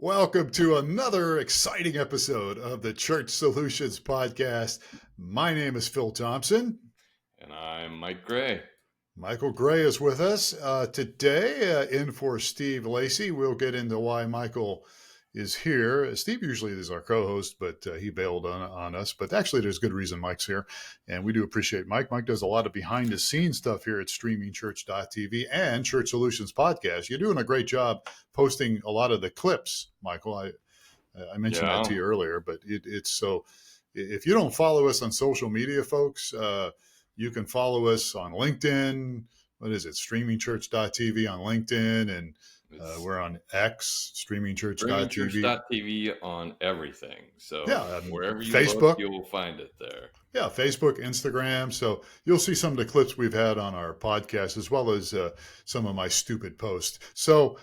Welcome to another exciting episode of the Church Solutions Podcast. My name is Phil Thompson. And I'm Mike Gray. Michael Gray is with us today in for Steve Lacy. We'll get into why Michael is here. Steve usually is our co-host, but he bailed on us. But actually, there's good reason Mike's here, and we do appreciate Mike. Mike does a lot of behind-the-scenes stuff here at streamingchurch.tv and Church Solutions Podcast. You're doing a great job posting a lot of the clips, Michael. I mentioned that to you earlier, but it's so. If you don't follow us on social media, folks, you can follow us on LinkedIn. What is it? Streamingchurch.tv on LinkedIn, and we're on X, streamingchurch.tv. Streamingchurch.tv on everything. So wherever you Facebook, look, you'll find it there. Yeah, Facebook, Instagram. So you'll see some of the clips we've had on our podcast, as well as some of my stupid posts. So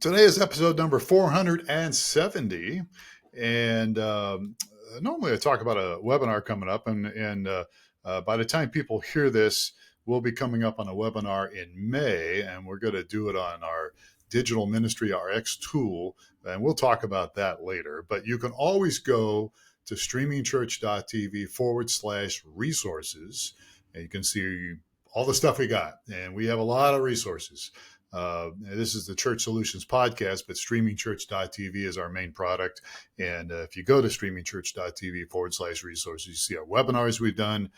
today is episode number 470. And normally I talk about a webinar coming up. And by the time people hear this, we'll be coming up on a webinar in May, and we're going to do it on our Digital Ministry RX tool, and we'll talk about that later. But you can always go to streamingchurch.tv/resources, and you can see all the stuff we got, and we have a lot of resources. This is the Church Solutions Podcast, but streamingchurch.tv is our main product. And if you go to streamingchurch.tv/resources, you see our webinars we've done,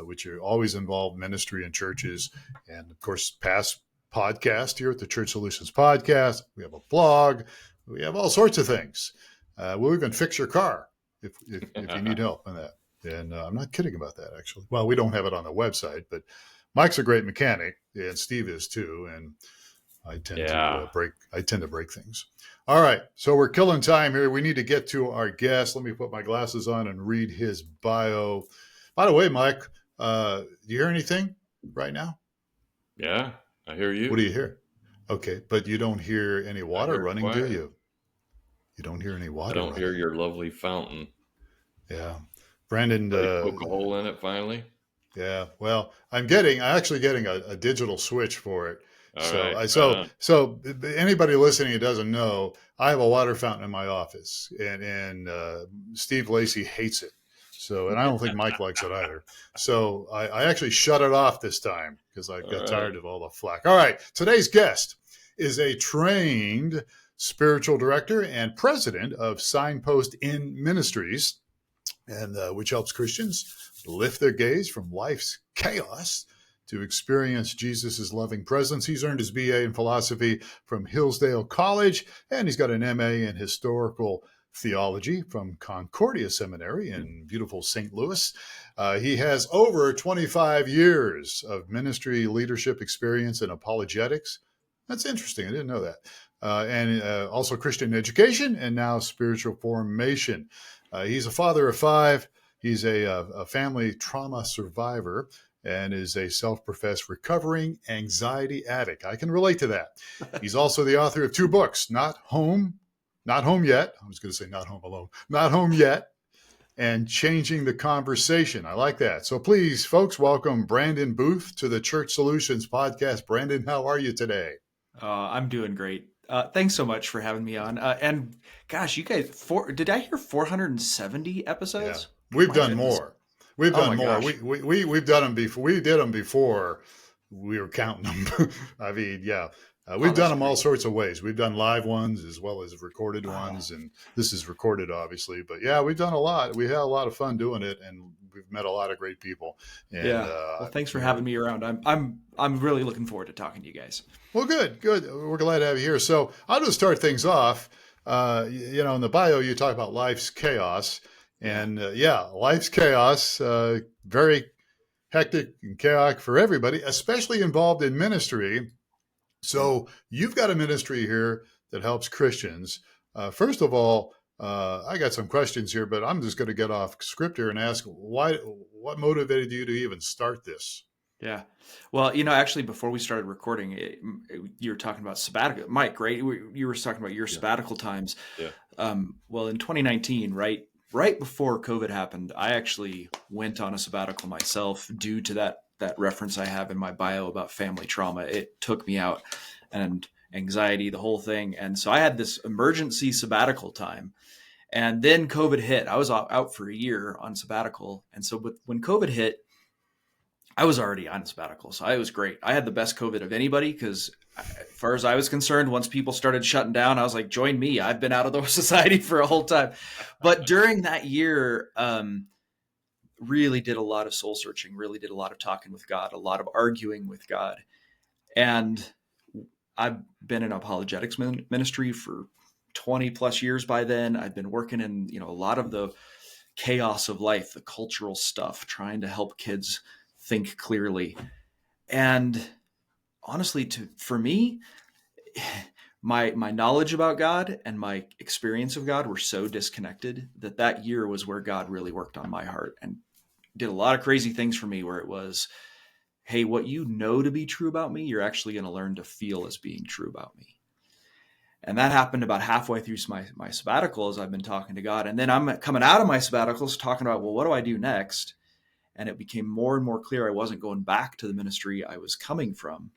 which are always involve ministry and churches. And of course, past podcast here at the Church Solutions Podcast. We have a blog. We have all sorts of things. We'll even fix your car if you need help on that. And I'm not kidding about that, actually. Well, we don't have it on the website, but Mike's a great mechanic, and Steve is too. And I tend to break things. All right, so we're killing time here. We need to get to our guest. Let me put my glasses on and read his bio. By the way, Mike, do you hear anything right now? Yeah, I hear you. What do you hear? Okay, but you don't hear any water running, do you? You don't hear any water running. I don't hear your lovely fountain. Yeah. Brandon. Poke a hole in it finally? Yeah, well, I'm actually getting a digital switch for it. So anybody listening who doesn't know, I have a water fountain in my office, and Steve Lacy hates it. So, and I don't think Mike likes it either. So I actually shut it off this time because I got tired of all the flack. All right. Today's guest is a trained spiritual director and president of Signpost Inn Ministries, and which helps Christians lift their gaze from life's chaos to experience Jesus' loving presence. He's earned his BA in philosophy from Hillsdale College, and he's got an MA in historical theology from Concordia Seminary in beautiful St. Louis. He has over 25 years of ministry leadership experience in apologetics. That's interesting. I didn't know that. And also Christian education and now spiritual formation. He's a father of 5. He's a family trauma survivor and is a self-professed recovering anxiety addict. I can relate to that. He's also the author of 2 books, Not Home Yet. I was going to say Not Home Alone. Not Home Yet, and Changing the Conversation. I like that. So please, folks, welcome Brandon Booth to the Church Solutions Podcast. Brandon, how are you today? I'm doing great. Thanks so much for having me on. And gosh, you guys, did I hear 470 episodes? Yeah. We've done more. We've done more. We've done them before. We did them before we were counting them. I mean, yeah. We've done them all sorts of ways. We've done live ones as well as recorded ones, and this is recorded, obviously. But yeah, we've done a lot. We had a lot of fun doing it, and we've met a lot of great people. And, well, thanks for having me around. I'm really looking forward to talking to you guys. Well, good. We're glad to have you here. So I'll just start things off. In the bio, you talk about life's chaos. And life's chaos, very hectic and chaotic for everybody, especially involved in ministry. So you've got a ministry here that helps Christians. First of all, I got some questions here, but I'm just going to get off script here and ask what motivated you to even start this? Yeah. Well, actually, before we started recording, you were talking about sabbatical. Mike, right? You were talking about your sabbatical times. Yeah. Well, in 2019, right before COVID happened, I actually went on a sabbatical myself due to that reference I have in my bio about family trauma. It took me out, and anxiety, the whole thing. And so I had this emergency sabbatical time. And then COVID hit. I was out for a year on sabbatical. And so when COVID hit, I was already on sabbatical. So it was great. I had the best COVID of anybody because as far as I was concerned, once people started shutting down, I was like, join me. I've been out of the society for a whole time. But during that year, really did a lot of soul searching, really did a lot of talking with God, a lot of arguing with God. And I've been in apologetics ministry for 20 plus years by then. I've been working in, a lot of the chaos of life, the cultural stuff, trying to help kids think clearly. And honestly, for me, my knowledge about God and my experience of God were so disconnected that year was where God really worked on my heart and did a lot of crazy things for me, where it was, hey, what you know to be true about me, you're actually going to learn to feel as being true about me. And that happened about halfway through my sabbatical as I've been talking to God. And then I'm coming out of my sabbaticals talking about, well, what do I do next? And it became more and more clear I wasn't going back to the ministry I was coming from.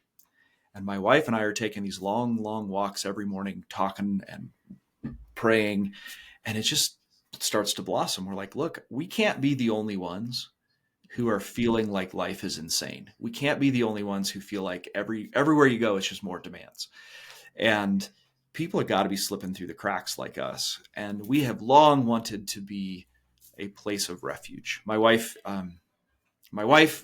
And my wife and I are taking these long, long walks every morning, talking and praying. And it just starts to blossom. We're like, look, we can't be the only ones who are feeling like life is insane. We can't be the only ones who feel like everywhere you go, it's just more demands. And people have got to be slipping through the cracks like us. And we have long wanted to be a place of refuge. My wife,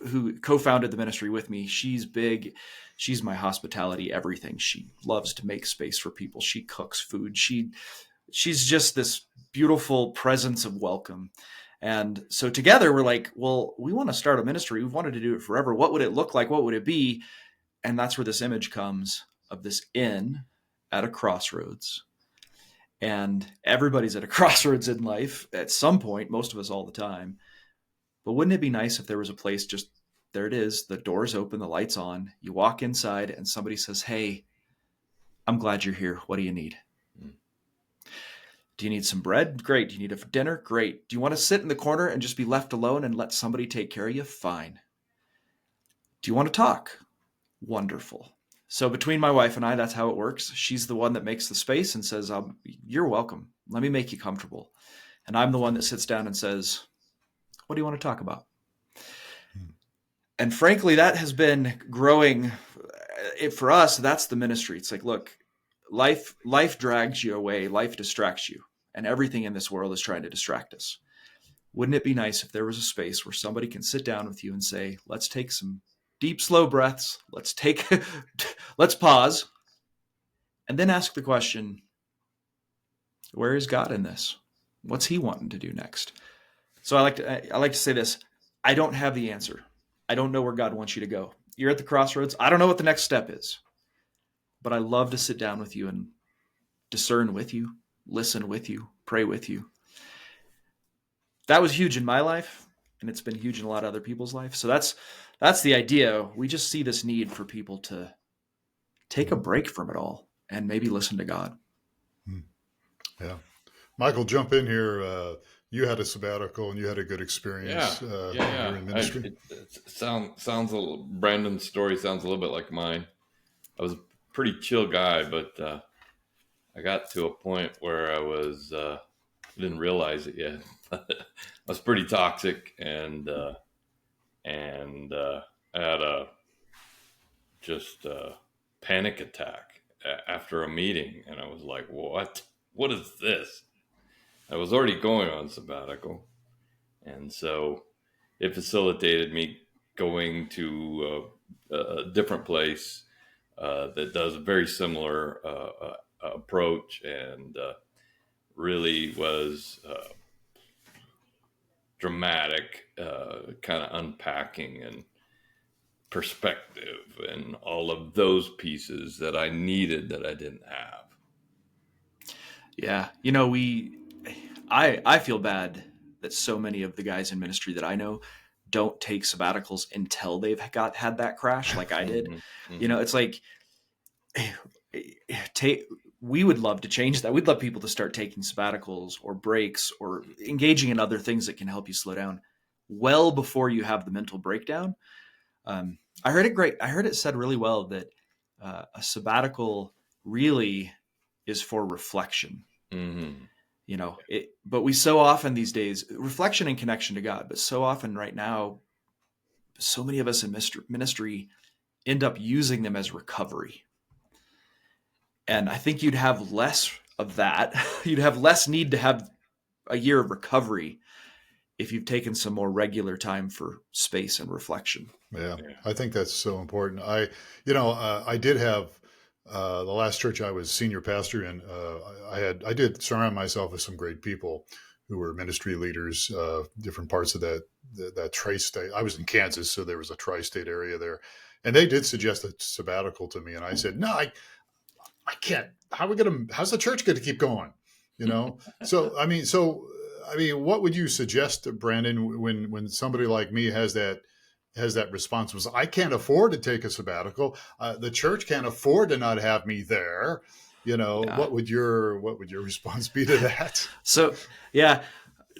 who co-founded the ministry with me, she's big. She's my hospitality everything. She loves to make space for people. She cooks food. She's just this beautiful presence of welcome. And so together we're like, well, we want to start a ministry. We've wanted to do it forever. What would it look like? What would it be? And that's where this image comes of this inn at a crossroads. And everybody's at a crossroads in life at some point, most of us all the time. But wouldn't it be nice if there was a place just, there it is, the door's open, the light's on, you walk inside and somebody says, hey, I'm glad you're here. What do you need? Do you need some bread? Great. Do you need a dinner? Great. Do you want to sit in the corner and just be left alone and let somebody take care of you? Fine. Do you want to talk? Wonderful. So between my wife and I, that's how it works. She's the one that makes the space and says, you're welcome. Let me make you comfortable. And I'm the one that sits down and says, what do you want to talk about? And frankly, that has been growing. For us, that's the ministry. It's like, look, life drags you away. Life distracts you. And everything in this world is trying to distract us. Wouldn't it be nice if there was a space where somebody can sit down with you and say, let's take some deep, slow breaths. Let's pause and then ask the question, where is God in this? What's he wanting to do next? So I like to say this. I don't have the answer. I don't know where God wants you to go. You're at the crossroads. I don't know what the next step is, but I love to sit down with you and discern with you, listen with you, pray with you. That was huge in my life, and it's been huge in a lot of other people's life. So that's the idea. We just see this need for people to take a break from it all and maybe listen to God. Yeah. Michael, jump in here. You had a sabbatical and you had a good experience. Yeah. In ministry. Sounds a little, Brandon's story sounds a little bit like mine. I was a pretty chill guy, but I got to a point where I didn't realize it yet. I was pretty toxic, and I had a panic attack after a meeting, and I was like, "What? What is this?" I was already going on sabbatical, and so it facilitated me going to a different place that does a very similar approach, and really was dramatic, kind of unpacking and perspective and all of those pieces that I needed that I didn't have. Yeah. I feel bad that so many of the guys in ministry that I know don't take sabbaticals until they've had that crash like I did. Mm-hmm. It's like, we would love to change that. We'd love people to start taking sabbaticals or breaks or engaging in other things that can help you slow down well before you have the mental breakdown. I heard it said really well that a sabbatical really is for reflection. Mm-hmm. But we so often these days, reflection and connection to God, but so often right now, so many of us in ministry end up using them as recovery. And I think you'd have less of that. You'd have less need to have a year of recovery if you've taken some more regular time for space and reflection. Yeah, I think that's so important. I did have the last church I was senior pastor in. I did surround myself with some great people who were ministry leaders, different parts of that tri-state. I was in Kansas, so there was a tri-state area there, and they did suggest a sabbatical to me, and I said, no, I can't. How's the church going to keep going? So what would you suggest, Brandon, when somebody like me has that response? Was I can't afford to take a sabbatical. The church can't afford to not have me there. What would your response be to that? So, yeah,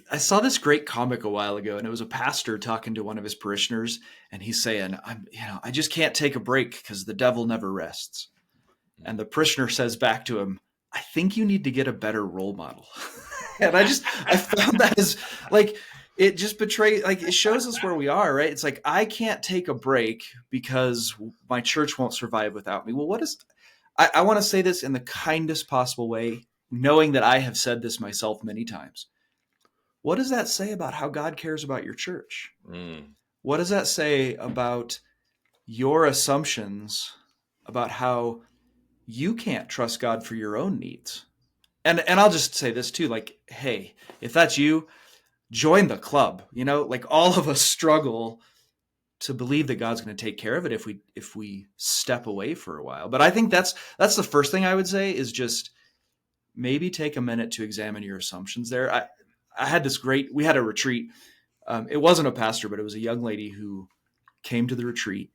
I saw this great comic a while ago, and it was a pastor talking to one of his parishioners, and he's saying, I just can't take a break because the devil never rests. And the parishioner says back to him, I think you need to get a better role model. And I found that as like, it just betrays, like, it shows us where we are, right? It's like, I can't take a break because my church won't survive without me. Well, I want to say this in the kindest possible way, knowing that I have said this myself many times. What does that say about how God cares about your church? What does that say about your assumptions about how you can't trust God for your own needs? And I'll just say this too, like, hey, if that's you, join the club. Like, all of us struggle to believe that God's going to take care of it if we step away for a while. But I think that's the first thing I would say is just maybe take a minute to examine your assumptions there. I had we had a retreat. It wasn't a pastor, but it was a young lady who came to the retreat,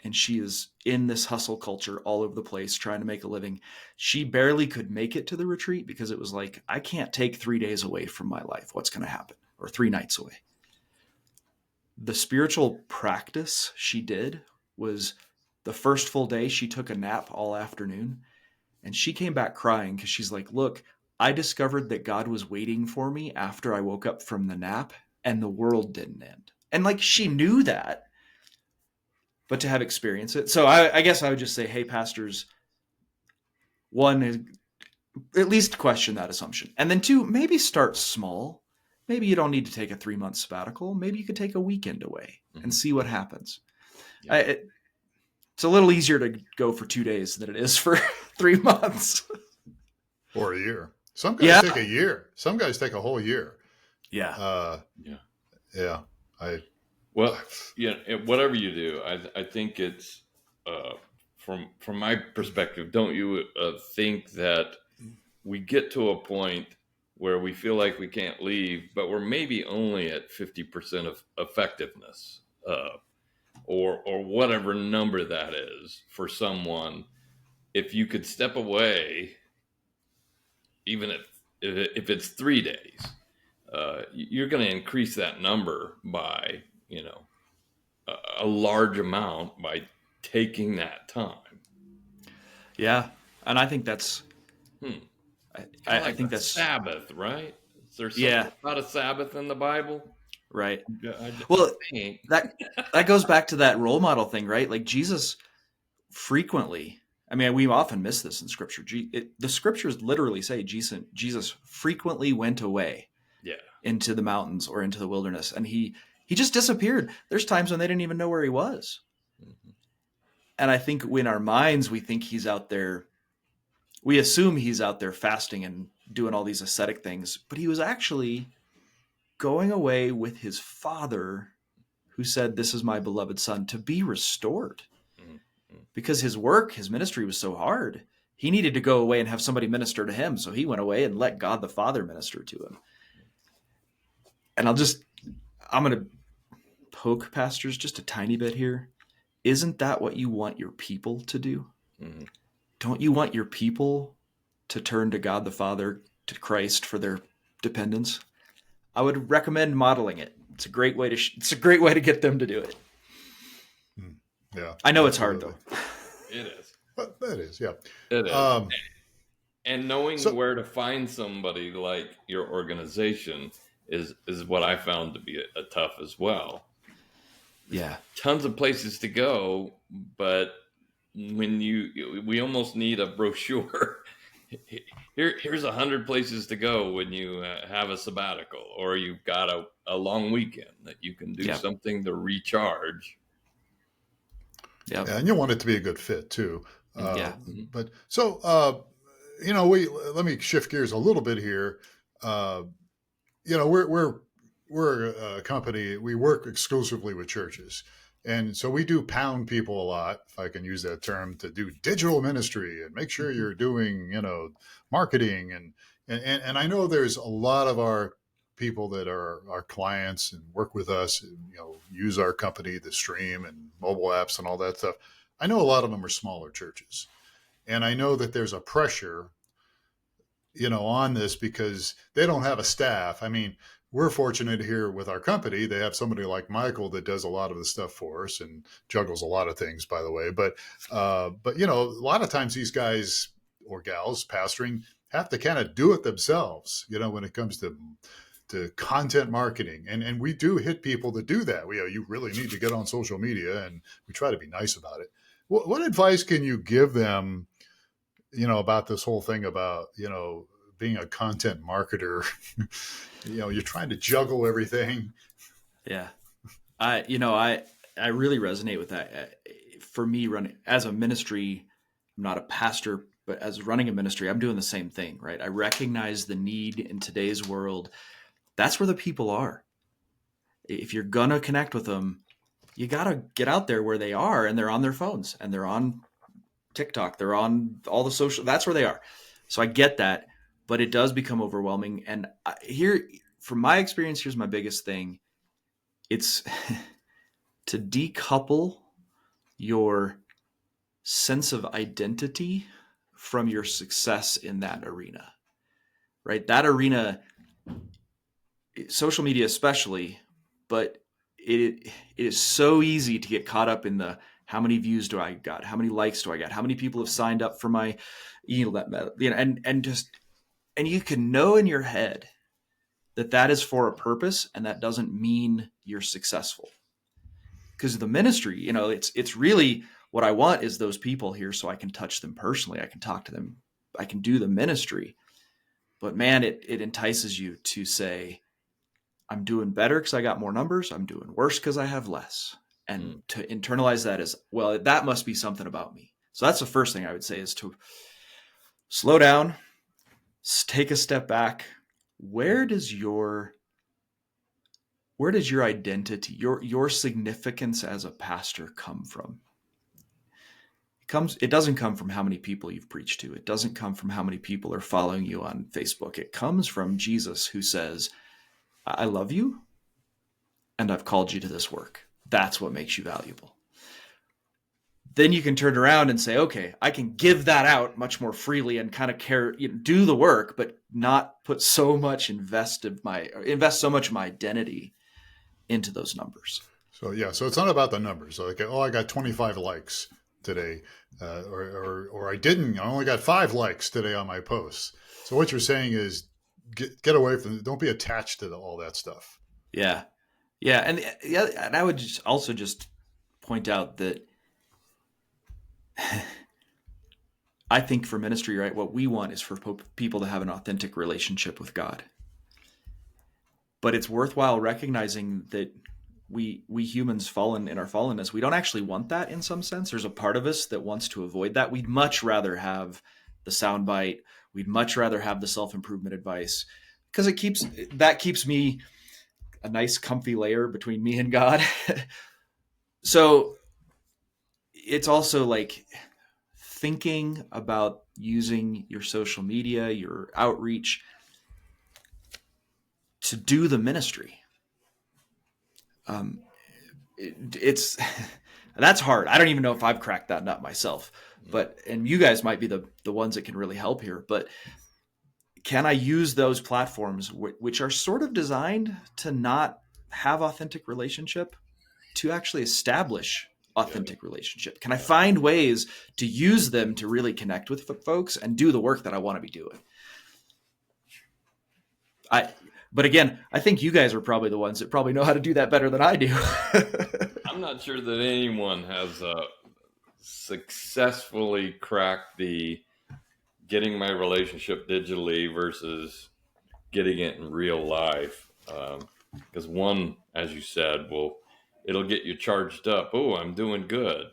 and she is in this hustle culture all over the place trying to make a living. She barely could make it to the retreat because it was like, I can't take 3 days away from my life. What's going to happen? Or 3 nights away. The spiritual practice she did was the first full day she took a nap all afternoon, and she came back crying because she's like, look, I discovered that God was waiting for me after I woke up from the nap, and the world didn't end. And like, she knew that, but to have experienced it. So I guess I would just say, hey, pastors, one is at least question that assumption. And then 2, maybe start small. Maybe you don't need to take a 3-month sabbatical. Maybe you could take a weekend away and see what happens. Yeah. It's a little easier to go for 2 days than it is for 3 months. Or a year. Some guys take a year. Some guys take a whole year. Yeah. Yeah. Whatever you do, I think it's from my perspective. Don't you think that we get to a point where we feel like we can't leave, but we're maybe only at 50% of effectiveness, or whatever number that is for someone. If you could step away, even if it's 3 days, you're going to increase that number by a large amount by taking that time. Yeah, and I think that's. I think that's Sabbath, right? Is there something about a Sabbath in the Bible? Right. Well, that goes back to that role model thing, right? Like, Jesus frequently, we often miss this in Scripture. The Scriptures literally say Jesus frequently went away into the mountains or into the wilderness, and he just disappeared. There's times when they didn't even know where he was. Mm-hmm. And I think in our minds, we think he's out there. We assume he's out there fasting and doing all these ascetic things, but he was actually going away with his Father, who said, "This is my beloved Son," to be restored. Mm-hmm. Because his ministry was so hard. He needed to go away and have somebody minister to him. So he went away and let God the Father minister to him. And I'm going to poke pastors just a tiny bit here. Isn't that what you want your people to do? Mm-hmm. Don't you want your people to turn to God the Father, to Christ for their dependence? I would recommend modeling it. It's a great way to get them to do it. Yeah. I know it's hard though. It is. But that is, yeah. It is. Um, And knowing so where to find somebody like your organization is what I found to be a tough as well. Yeah. Tons of places to go, but we almost need a brochure. Here's 100 places to go when you have a sabbatical, or you've got a long weekend that you can do Yep. something to recharge. Yep. and you want it to be a good fit too. Yeah. But so let me shift gears a little bit here. Uh, we're a company. We work exclusively with churches, and so we do pound people a lot, if I can use that term, to do digital ministry and make sure you're doing marketing and I know there's a lot of our people that are our clients and work with us and use our company to stream and mobile apps and all that stuff. I know a lot of them are smaller churches, and I know that there's a pressure on this because they don't have a staff. I mean, we're fortunate here with our company. They have somebody like Michael that does a lot of the stuff for us and juggles a lot of things, by the way. But a lot of times these guys or gals pastoring have to kind of do it themselves, when it comes to content marketing. And we do hit people that do that. You really need to get on social media, and we try to be nice about it. What advice can you give them, about this whole thing about, being a content marketer? You're trying to juggle everything. Yeah. I really resonate with that. For me, running as a ministry, I'm not a pastor, but as running a ministry, I'm doing the same thing, right? I recognize the need in today's world. That's where the people are. If you're going to connect with them, you got to get out there where they are, and they're on their phones and they're on TikTok. They're on all the social, that's where they are. So I get that, but it does become overwhelming. And here, from my experience, here's my biggest thing. It's to decouple your sense of identity from your success in that arena, right? That arena, social media especially, but it is so easy to get caught up in the how many views do I got, how many likes do I got, how many people have signed up for my and you can know in your head that is for a purpose, and that doesn't mean you're successful. Because the ministry, it's really what I want is those people here so I can touch them personally. I can talk to them. I can do the ministry. But man, it entices you to say, I'm doing better because I got more numbers. I'm doing worse because I have less. And to internalize that as, well, that must be something about me. So that's the first thing I would say, is to slow down, take a step back. Where does your identity, your significance as a pastor come from? It doesn't come from how many people you've preached to. It doesn't come from how many people are following you on Facebook. It comes from Jesus, who says, I love you and I've called you to this work. That's what makes you valuable. Then you can turn around and say, okay, I can give that out much more freely and kind of do the work, but not put so much invest so much of my identity into those numbers. So it's not about the numbers. Like, I got 25 likes today, or I didn't. I only got 5 likes today on my posts. So what you're saying is, get away from it. Don't be attached to all that stuff. Yeah, and I would also just point out that I think for ministry, right, what we want is for people to have an authentic relationship with God. But it's worthwhile recognizing that we humans fallen in our fallenness. We don't actually want that in some sense. There's a part of us that wants to avoid that. We'd much rather have the soundbite. We'd much rather have the self-improvement advice, because that keeps me a nice comfy layer between me and God. So it's also like thinking about using your social media, your outreach to do the ministry. It's that's hard. I don't even know if I've cracked that nut myself, and you guys might be the ones that can really help here. But can I use those platforms, which are sort of designed to not have authentic relationship, to actually establish authentic relationship? Can I find ways to use them to really connect with folks and do the work that I want to be doing? But again, I think you guys are probably the ones that probably know how to do that better than I do. I'm not sure that anyone has successfully cracked the getting my relationship digitally versus getting it in real life. Because one, as you said, it'll get you charged up. Oh, I'm doing good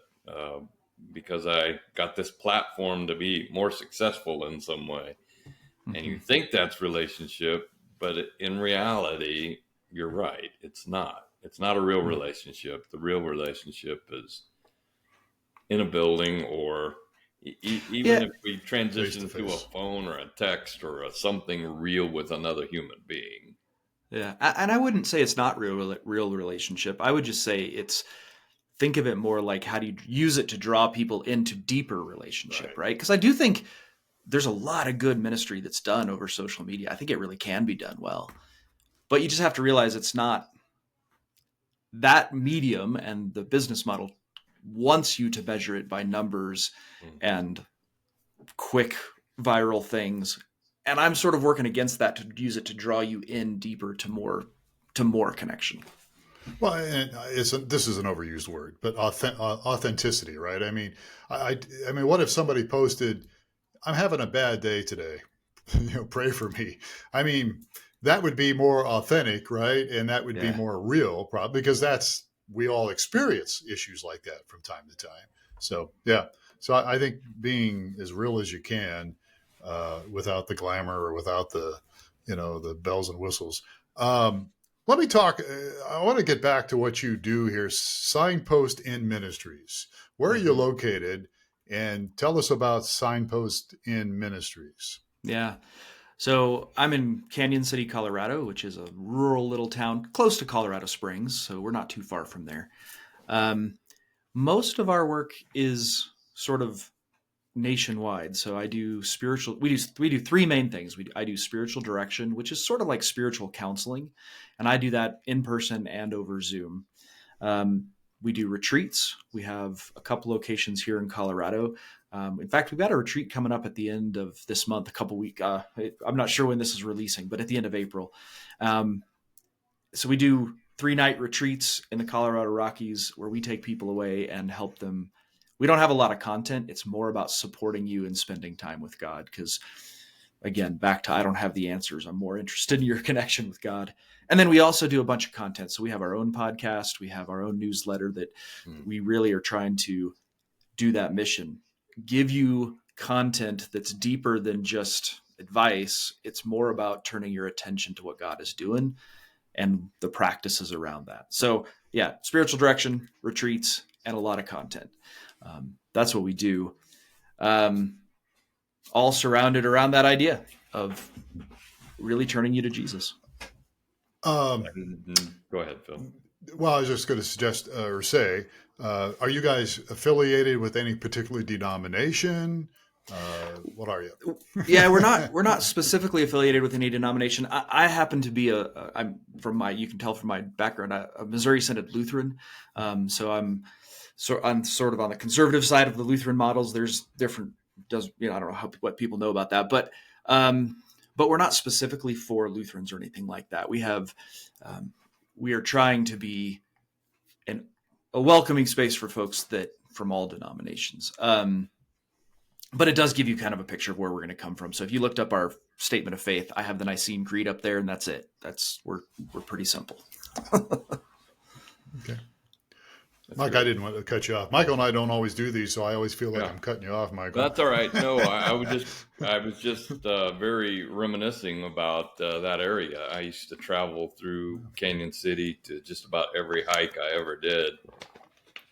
because I got this platform to be more successful in some way. Mm-hmm. And you think that's relationship, but in reality, you're right. It's not. It's not a real relationship. The real relationship is in a building, or even if we transition to a phone or a text or something real with another human being. Yeah. And I wouldn't say it's not real relationship. I would just say think of it more like, how do you use it to draw people into deeper relationship, right? Because I do think there's a lot of good ministry that's done over social media. I think it really can be done well, but you just have to realize it's not that medium, and the business model wants you to measure it by numbers and quick viral things. And I'm sort of working against that, to use it to draw you in deeper to more connection. Well, this is an overused word, but authenticity, right? I mean, I mean, what if somebody posted, "I'm having a bad day today, pray for me"? I mean, that would be more authentic, right? And that would be more real, probably, because we all experience issues like that from time to time. So, yeah. So I think being as real as you can, without the glamour or without the, the bells and whistles. Let me talk. I want to get back to what you do here. Signpost Inn Ministries. Where are you located? And tell us about Signpost Inn Ministries. Yeah. So I'm in Canyon City, Colorado, which is a rural little town close to Colorado Springs. So we're not too far from there. Most of our work is sort of nationwide. So I do spiritual. We do three main things. I do spiritual direction, which is sort of like spiritual counseling, and I do that in person and over Zoom. We do retreats. We have a couple locations here in Colorado. In fact, we've got a retreat coming up at the end of this month, a couple weeks. I'm not sure when this is releasing, but at the end of April. So we do 3-night retreats in the Colorado Rockies where we take people away and help them. We don't have a lot of content. It's more about supporting you and spending time with God. Because again, back to, I don't have the answers. I'm more interested in your connection with God. And then we also do a bunch of content. So we have our own podcast. We have our own newsletter that we really are trying to do that mission. Give you content that's deeper than just advice. It's more about turning your attention to what God is doing and the practices around that. So yeah, spiritual direction, retreats, and a lot of content. That's what we do. All surrounded around that idea of really turning you to Jesus. Go ahead, Phil. Well, I was just going to suggest or say, are you guys affiliated with any particular denomination? What are you? Yeah, we're not specifically affiliated with any denomination. I happen to be you can tell from my background, a Missouri Synod Lutheran. So I'm sort of on the conservative side of the Lutheran models. There's different, I don't know what people know about that, but we're not specifically for Lutherans or anything like that. We are trying to be a welcoming space for folks from all denominations. But it does give you kind of a picture of where we're going to come from. So if you looked up our statement of faith, I have the Nicene Creed up there, and that's it. We're pretty simple. Okay. Mike, I didn't want to cut you off. Michael and I don't always do these, so I always feel like I'm cutting you off, Michael. That's all right. No, I was just very reminiscing about that area. I used to travel through Canyon City to just about every hike I ever did.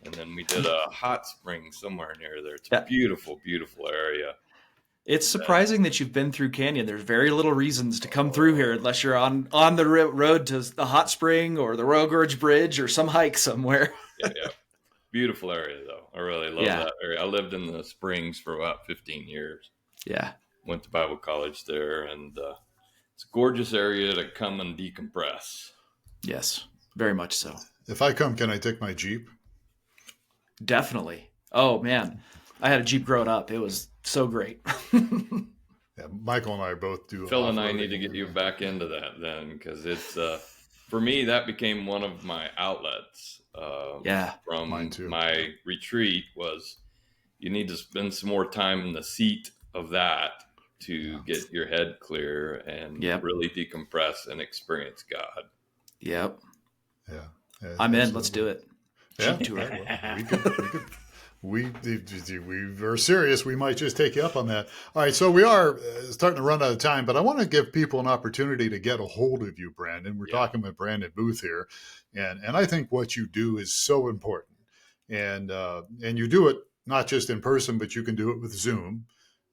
And then we did a hot spring somewhere near there. It's a beautiful, beautiful area. It's surprising that you've been through Canyon. There's very little reasons to come through here unless you're on the road to the hot spring or the Royal Gorge Bridge or some hike somewhere. Yeah. Beautiful area, though. I really love that area. I lived in the Springs for about 15 years. Yeah. Went to Bible college there, and it's a gorgeous area to come and decompress. Yes, very much so. If I come, can I take my Jeep? Definitely. Oh man, I had a Jeep growing up. It was so great. Yeah, Michael and I both do. Phil and I need to get you back into that then, because it's for me that became one of my outlets Yeah, mine from too. my retreat was you need to spend some more time in the seat of that to get your head clear and really decompress and experience God. Yep. Yeah, I'm in. Let's do it. Yeah, Jeep tour. we are serious. We might just take you up on that. All right, so we are starting to run out of time, but I want to give people an opportunity to get a hold of you, Brandon. We're talking with Brandon Booth here, and I think what you do is so important, and you do it not just in person, but you can do it with Zoom,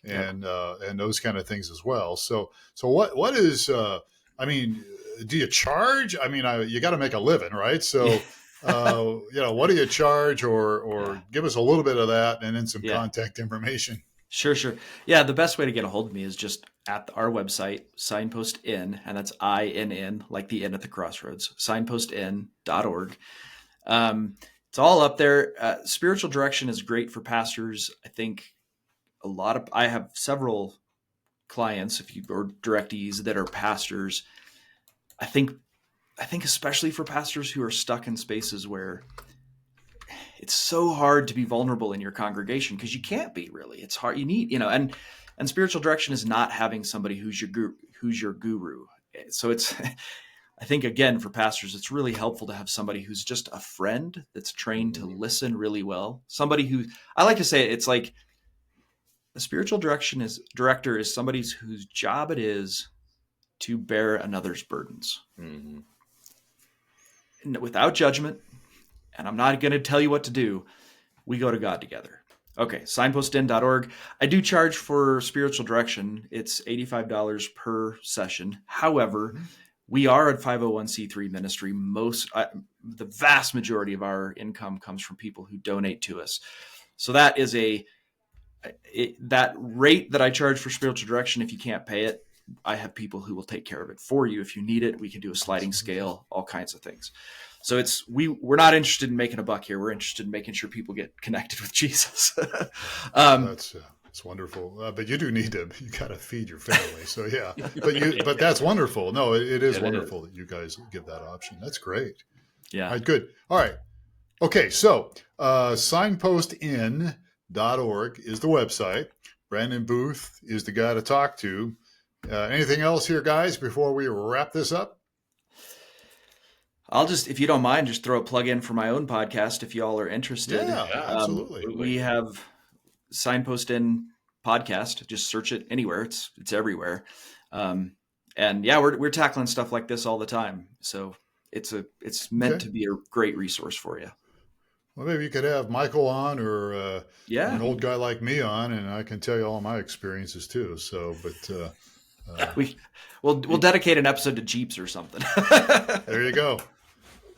and those kind of things as well. So what is I mean, do you charge? I mean, you got to make a living, right? So. What do you charge, or give us a little bit of that and then some contact information. Sure. Yeah. The best way to get a hold of me is just at our website, Signpost Inn, and that's INN, like the inn at the crossroads, signpostinn.org. It's all up there. Spiritual direction is great for pastors. I think I have several clients, or directees that are pastors. I think especially for pastors who are stuck in spaces where it's so hard to be vulnerable in your congregation, because you can't be really. It's hard. You need, and spiritual direction is not having somebody who's your guru. So it's, I think again, for pastors, it's really helpful to have somebody who's just a friend that's trained to listen really well. Somebody who, I like to say, it's like a spiritual director is somebody whose job it is to bear another's burdens. Mm-hmm. Without judgment, and I'm not going to tell you what to do. We go to God together. Okay, signpostinn.org. I do charge for spiritual direction. It's $85 per session. However, we are a 501c3 ministry. The vast majority of our income comes from people who donate to us. So that is that rate that I charge for spiritual direction. If you can't pay it, I have people who will take care of it for you. If you need it, we can do a sliding scale, all kinds of things. So we're not interested in making a buck here. We're interested in making sure people get connected with Jesus. That's wonderful. But you do need you got to feed your family. So yeah, but that's wonderful. No, it is wonderful that you guys give that option. That's great. Yeah. All right, good. All right. Okay. So, signpostinn.org is the website. Brandon Booth is the guy to talk to. Anything else here, guys, before we wrap this up? I'll just, if you don't mind, just throw a plug in for my own podcast if y'all are interested. Yeah, absolutely. We have Signpost Inn podcast. Just search it anywhere. It's everywhere. And yeah, we're tackling stuff like this all the time. So it's meant to be a great resource for you. Well, maybe you could have Michael on, or an old guy like me on, and I can tell you all my experiences too. So, but we'll dedicate an episode to Jeeps or something. There you go.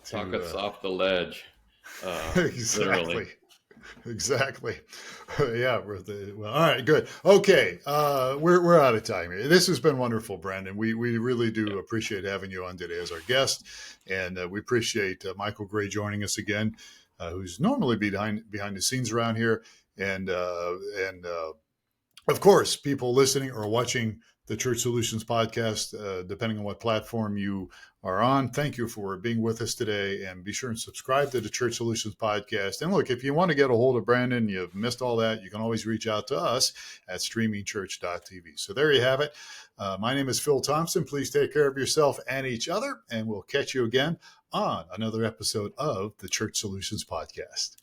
Talk us off the ledge. Exactly. Yeah. Well, all right, good. Okay. We're out of time here. This has been wonderful, Brandon. We really do appreciate having you on today as our guest. And we appreciate Michael Gray joining us again, who's normally behind the scenes around here. And of course, people listening or watching the Church Solutions podcast, depending on what platform you are on. Thank you for being with us today, and be sure and subscribe to the Church Solutions podcast. And look, if you want to get a hold of Brandon, you've missed all that, you can always reach out to us at streamingchurch.tv. So there you have it. My name is Phil Thompson. Please take care of yourself and each other, and we'll catch you again on another episode of the Church Solutions podcast.